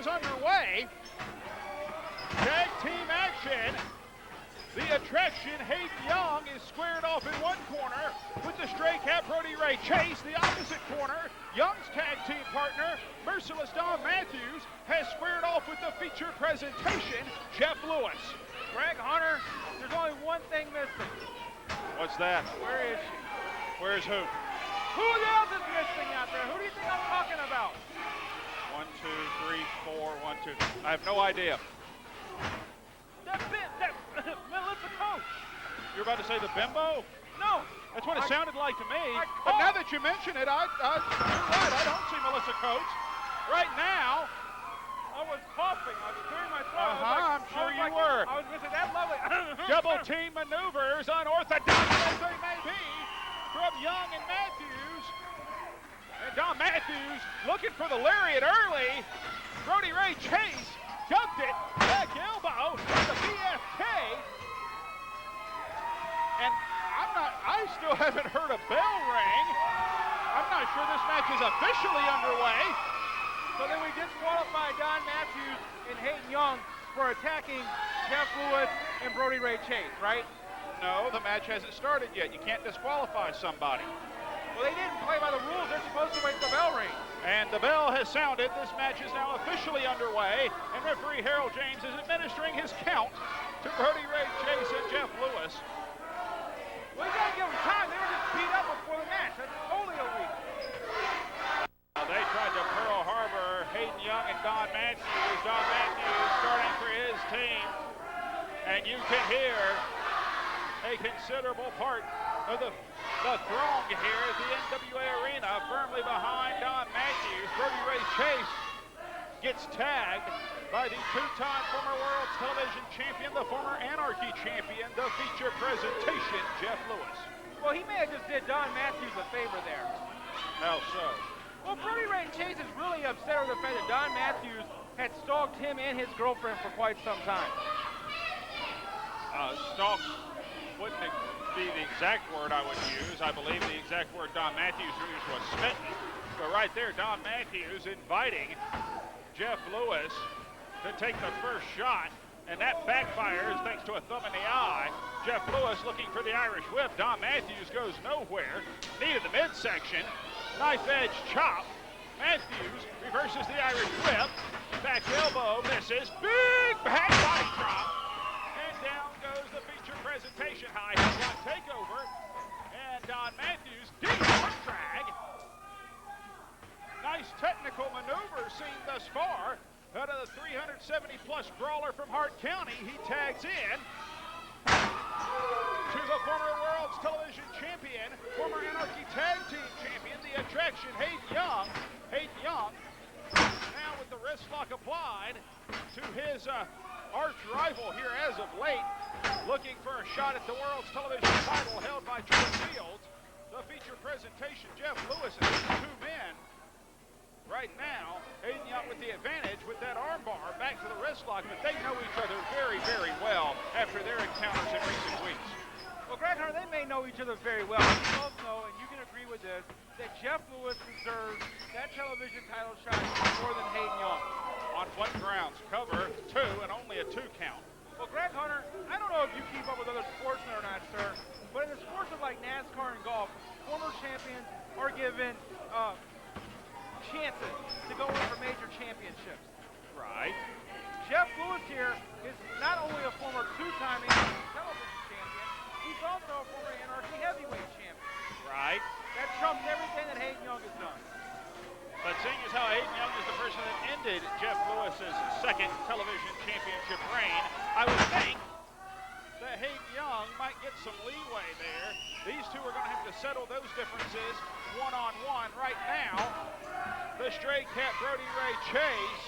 underway. Tag team action. The attraction, Hayden Young, is squared off in one corner with the stray cat Brody Ray Chase. The opposite corner, Young's tag team partner, Merciless Don Matthews, has squared off with the feature presentation, Jeff Lewis. Greg Hunter, there's only one thing missing. What's that? Where is she? Where's who? Who else is missing out there? Who do you think I'm talking about? 1, 2, 3, 4, 1, 2. I have no idea. That Melissa Coach. You're about to say the bimbo? No. That's what it sounded like to me. But now that you mention it, you're right. I don't see Melissa Coates. Right now. I was coughing. I was clearing my throat. I'm sure you were. I was missing that lovely. Double team maneuvers, unorthodox as they may be, from Young and Matthews. And Don Matthews looking for the lariat early. Brody Ray Chase dunked it, back elbow, the BFK. And I still haven't heard a bell ring. I'm not sure this match is officially underway. So then we disqualify Don Matthews and Hayden Young for attacking Jeff Lewis and Brody Ray Chase, right? No, the match hasn't started yet. You can't disqualify somebody. Well, they didn't play by the rules. They're supposed to wait till the bell ring. And the bell has sounded. This match is now officially underway. And referee Harold James is administering his count to Brody Ray Chase and Jeff Lewis. Well, you gotta give them time. They were just beat up before the match. That's totally illegal. They tried to Pearl Harbor Hayden Young and Don Matthews. Don Matthews starting for his team. And you can hear a considerable part of the throng here at the NWA Arena, firmly behind Don Matthews. Brody Ray Chase gets tagged by the two-time former World's Television Champion, the former Anarchy Champion, the feature presentation, Jeff Lewis. Well, he may have just did Don Matthews a favor there. How so? Well, Brody Ray Chase is really upset over the fact that Don Matthews had stalked him and his girlfriend for quite some time. Stalk wouldn't be the exact word I would use. I believe the exact word Don Matthews used was smitten. But right there, Don Matthews inviting Jeff Lewis to take the first shot, and that backfires thanks to a thumb in the eye. Jeff Lewis looking for the Irish whip. Don Matthews goes nowhere. Knee to the midsection. Knife edge chop. Matthews reverses the Irish whip. Back elbow misses. Big back body drop. And down goes the feature presentation. High headlock takeover. And Don Matthews, deep arm drag. Nice technical maneuver seen thus far. Out of the 370-plus brawler from Hart County, he tags in to the former World's Television Champion, former Anarchy Tag Team Champion, the attraction, Hayden Young. Hayden Young, now with the wrist lock applied to his arch rival here as of late, looking for a shot at the World's Television title held by Troy Fields. The feature presentation, Jeff Lewis and his two men. Right now, Hayden Young with the advantage with that arm bar back to the wrist lock, but they know each other very, very well after their encounters in recent weeks. Well, Greg Hunter, they may know each other very well. We both know, and you can agree with this, that Jeff Lewis deserves that television title shot more than Hayden Young. On what grounds? Cover 2 and only a 2 count. Well, Greg Hunter, I don't know if you keep up with other sportsmen or not, sir, but in the sports of like NASCAR and golf, former champions are given chances to go in for major championships. Right. Jeff Lewis here is not only a former two-time Anarchy television champion, he's also a former Anarchy heavyweight champion. Right. That trumps everything that Hayden Young has done. But seeing as how Hayden Young is the person that ended Jeff Lewis's second television championship reign, I would think that Hayden Young might get some leeway there. These two are going to have to settle those differences one-on-one right now. The stray cat Brody Ray Chase,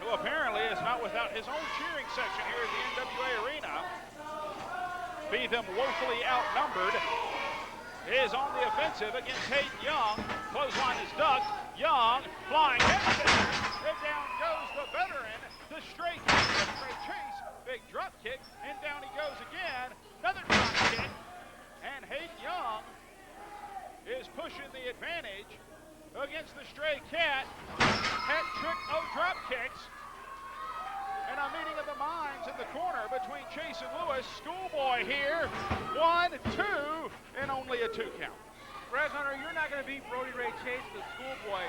who apparently is not without his own cheering section here at the NWA Arena, be them woefully outnumbered, is on the offensive against Hayden Young. Clothesline is ducked. Young flying headfirst, and down goes the veteran, the stray cat Brody Ray Chase. Big drop kick, and down he goes again. Another drop kick, and Hayden Young is pushing the advantage against the stray cat. Hat trick, drop kick. corner between Chase and Lewis. Schoolboy here. 1, 2, and only a 2 count. Greg Hunter, you're not going to beat Brody Ray Chase, the Schoolboy.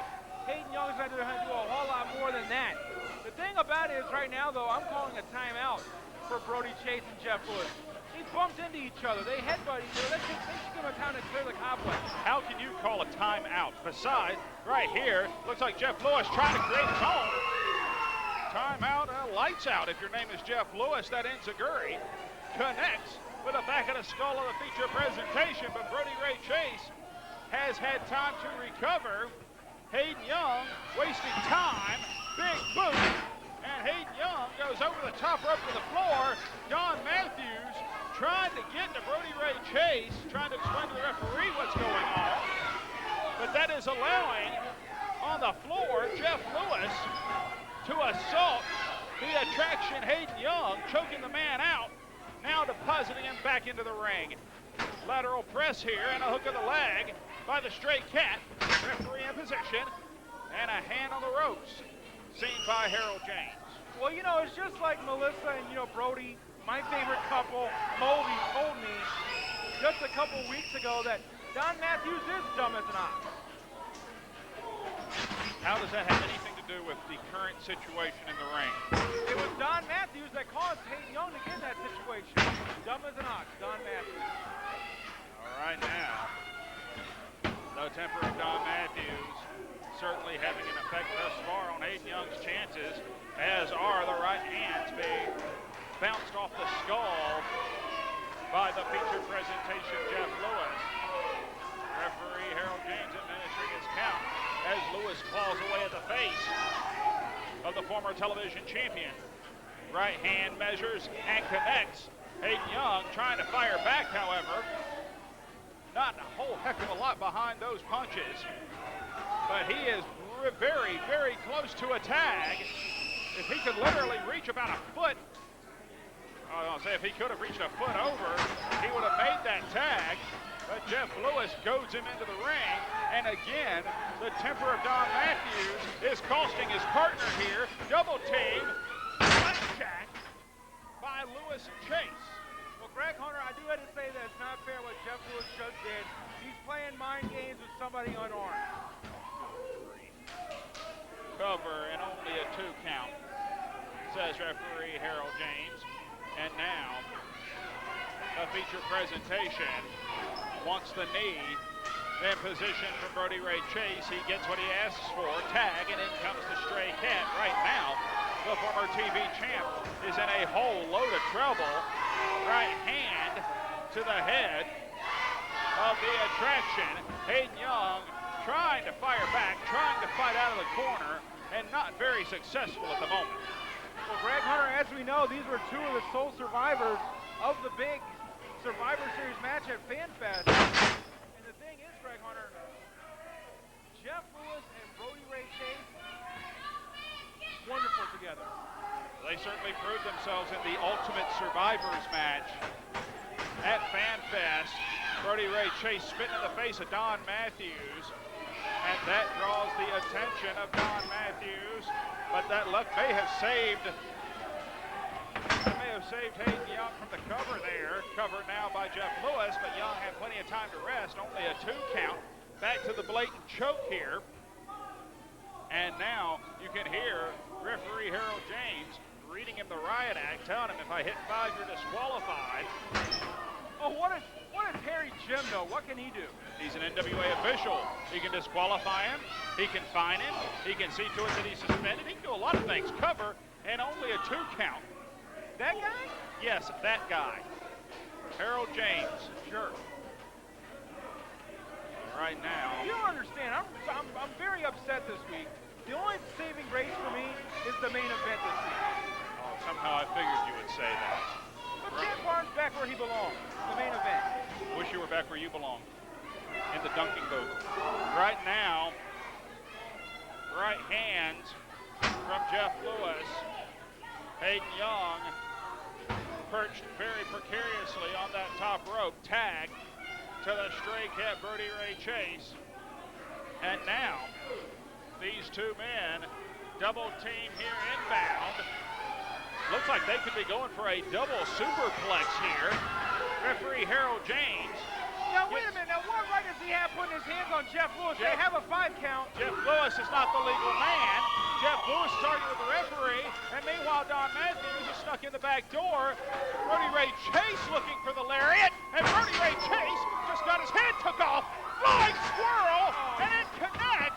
Hayden Young's going to do a whole lot more than that. The thing about it is right now, though, I'm calling a timeout for Brody Chase and Jeff Lewis. They bumped into each other. They headbutt each other. They should give them time to clear the cobwebs. How can you call a timeout? Besides, right here, looks like Jeff Lewis trying to create his own. Timeout, lights out. If your name is Jeff Lewis, that enziguri connects with the back of the skull of the feature presentation, but Brody Ray Chase has had time to recover. Hayden Young wasting time, big boot, and Hayden Young goes over the top rope to the floor. Don Matthews trying to get to Brody Ray Chase, trying to explain to the referee what's going on, but that is allowing on the floor Jeff Lewis to assault the attraction Hayden Young, choking the man out, now depositing him back into the ring. Lateral press here and a hook of the leg by the Stray Cat. Referee in position and a hand on the ropes seen by Harold James. Well, you know, it's just like Melissa and, Brody, my favorite couple, Moldy, told me just a couple weeks ago that Don Matthews is dumb as an ox. How does that have anything to do with the current situation in the ring? It was Don Matthews that caused Hayden Young to get in that situation. Dumb as an ox, Don Matthews. All right, now, the temper of Don Matthews certainly having an effect thus far on Hayden Young's chances, as are the right hands being bounced off the skull by the featured presentation, Jeff Lewis. Referee Harold James administering his count as Lewis claws away at the face of the former television champion. Right hand measures and connects. Hayden Young trying to fire back, however. Not a whole heck of a lot behind those punches, but he is very, very close to a tag. If he could literally reach about a foot, I was gonna say if he could have reached a foot over, he would have made that tag. But Jeff Lewis goads him into the ring, and again, the temper of Don Matthews is costing his partner here. Double team, blackjack by Lewis and Chase. Well, Greg Hunter, I do have to say that it's not fair what Jeff Lewis just did. He's playing mind games with somebody unarmed. Cover and only a 2 count, says referee Harold James. And now, a feature presentation. Wants the knee in position from Brody Ray Chase. He gets what he asks for. Tag, and in comes the Stray Cat. Right now, the former TV champ is in a whole load of trouble. Right hand to the head of the attraction. Hayden Young trying to fire back, trying to fight out of the corner, and not very successful at the moment. Well, Greg Hunter, as we know, these were 2 of the sole survivors of the big Survivor Series match at FanFest. And the thing is, Greg Hunter, Jeff Lewis and Brody Ray Chase, wonderful together. They certainly proved themselves in the Ultimate Survivors match at FanFest. Brody Ray Chase spitting in the face of Don Matthews, and that draws the attention of Don Matthews. But that luck may have saved Hayden Young from the cover there. Covered now by Jeff Lewis, but Young had plenty of time to rest. Only a 2 count. Back to the blatant choke here. And now you can hear referee Harold James reading him the riot act, telling him if I hit 5, you're disqualified. Oh, what does Harry Jim know? What can he do? He's an NWA official. He can disqualify him. He can fine him. He can see to it that he's suspended. He can do a lot of things. Cover and only a 2 count. That guy? Yes, that guy. Harold James. Sure. Right now. You don't understand. I'm very upset this week. The only saving grace for me is the main event this week. Oh, somehow I figured you would say that. But Champ Barnes back where he belongs, the main event. Wish you were back where you belong, in the dunking booth. Right now, right hands from Jeff Lewis. Hayden Young perched very precariously on that top rope. Tag to the Stray Cat, Brody Ray Chase. And now, these 2 men double team here inbound. Looks like they could be going for a double superplex here. Referee Harold James. Now, wait a minute. Now, what right does he have putting his hands on Jeff Lewis? They have a 5 count. Jeff Lewis is not the legal man. Jeff Lewis started with the referee, and meanwhile, Don Matthews is stuck in the back door. Brody Ray Chase looking for the lariat, and Brody Ray Chase just got his head took off. Flying squirrel, and it connects.